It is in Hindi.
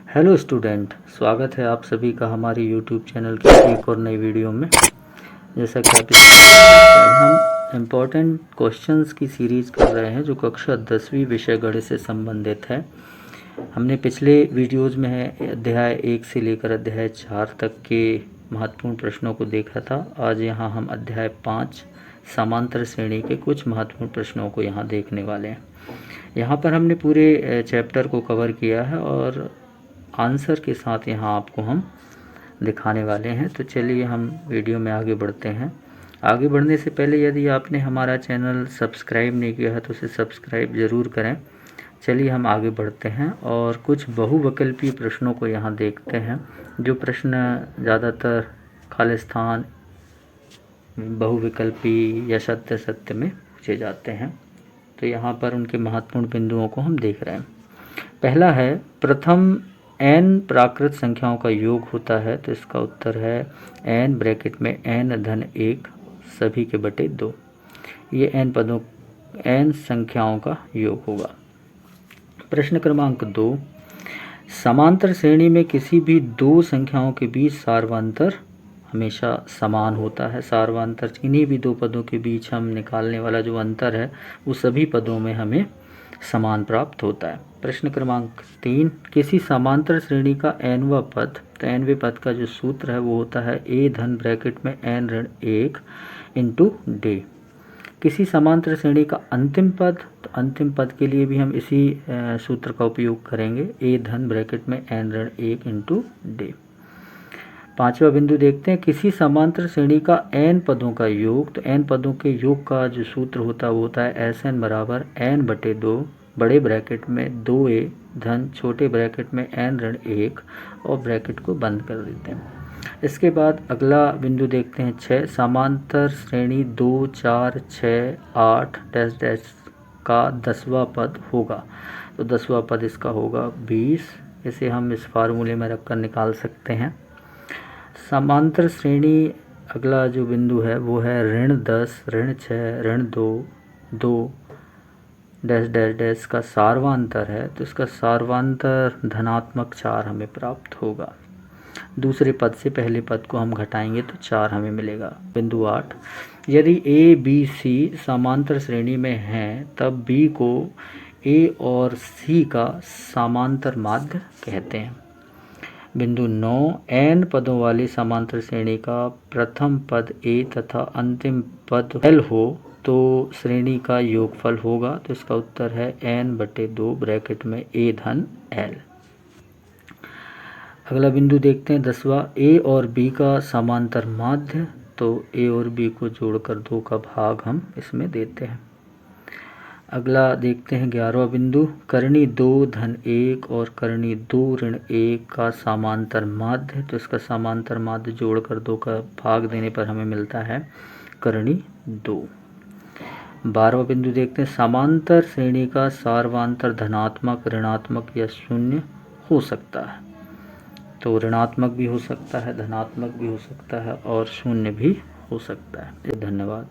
हेलो स्टूडेंट, स्वागत है आप सभी का हमारे यूट्यूब चैनल की एक और नई वीडियो में। जैसा कि आप हम इम्पोर्टेंट क्वेश्चंस की सीरीज़ कर रहे हैं जो कक्षा 10वीं विषय गणित से संबंधित है। हमने पिछले वीडियोज़ में अध्याय 1 से लेकर अध्याय 4 तक के महत्वपूर्ण प्रश्नों को देखा था। आज यहाँ हम अध्याय 5 समांतर श्रेणी के कुछ महत्वपूर्ण प्रश्नों को यहाँ देखने वाले हैं। यहाँ पर हमने पूरे चैप्टर को कवर किया है और आंसर के साथ यहाँ आपको हम दिखाने वाले हैं। तो चलिए हम वीडियो में आगे बढ़ते हैं। आगे बढ़ने से पहले यदि आपने हमारा चैनल सब्सक्राइब नहीं किया है तो उसे सब्सक्राइब ज़रूर करें। चलिए हम आगे बढ़ते हैं और कुछ बहुविकल्पीय प्रश्नों को यहाँ देखते हैं। जो प्रश्न ज़्यादातर खालिस्तान, बहुविकल्पी या सत्य सत्य में पूछे जाते हैं, तो यहाँ पर उनके महत्वपूर्ण बिंदुओं को हम देख रहे हैं। पहला है, प्रथम n प्राकृत संख्याओं का योग होता है, तो इसका उत्तर है n ब्रैकेट में n-1 सभी के बटे 2। ये n संख्याओं का योग होगा। प्रश्न क्रमांक 2, समांतर श्रेणी में किसी भी दो संख्याओं के बीच सार्वंतर हमेशा समान होता है। सार्वंतर इन्हीं भी दो पदों के बीच हम निकालने वाला जो अंतर है वो सभी पदों में हमें समान प्राप्त होता है। प्रश्न क्रमांक 3, किसी समांतर श्रेणी का nवां पद, तो nवें पद का जो सूत्र है वो होता है a धन ब्रैकेट में n-1 इंटू d। किसी समांतर श्रेणी का अंतिम पद, तो अंतिम पद के लिए भी हम इसी सूत्र का उपयोग करेंगे, a धन ब्रैकेट में n-1 इंटू d। पांचवा बिंदु देखते हैं, किसी समांतर श्रेणी का n पदों का योग, तो n पदों के योग का जो सूत्र होता है वो होता है Sn बराबर n/2 बड़े ब्रैकेट में 2a धन छोटे ब्रैकेट में n-1 और ब्रैकेट को बंद कर देते हैं। इसके बाद अगला बिंदु देखते हैं 6, समांतर श्रेणी 2, 4, 6, 8 डैश डैश का 10वां पद होगा, तो 10वां पद इसका होगा 20। इसे हम इस फार्मूले में रखकर निकाल सकते हैं। समांतर श्रेणी अगला जो बिंदु है वो है -10, -6, -2, 2 डैश डैश डैश का सार्वांतर है, तो इसका सार्वांतर धनात्मक 4 हमें प्राप्त होगा। दूसरे पद से पहले पद को हम घटाएंगे तो 4 हमें मिलेगा। बिंदु 8, यदि ए बी सी समांतर श्रेणी में हैं तब बी को ए और सी का समांतर माध्य कहते हैं। बिंदु 9, n पदों वाली समांतर श्रेणी का प्रथम पद a तथा अंतिम पद l हो तो श्रेणी का योगफल होगा, तो इसका उत्तर है n/2 ब्रैकेट में a धन l। अगला बिंदु देखते हैं 10वां, a और b का समांतर माध्य, तो a और b को जोड़कर 2 का भाग हम इसमें देते हैं। अगला देखते हैं 11वां बिंदु, करनी 2 धन 1 और करनी 2 ऋण 1 का समांतर माध्य, तो इसका समांतर माध्य जोड़कर 2 का भाग देने पर हमें मिलता है करनी 2। 12वां बिंदु देखते हैं, समांतर श्रेणी का सार्वांतर धनात्मक, ऋणात्मक या शून्य हो सकता है, तो ऋणात्मक भी हो सकता है, धनात्मक भी हो सकता है और शून्य भी हो सकता है। धन्यवाद।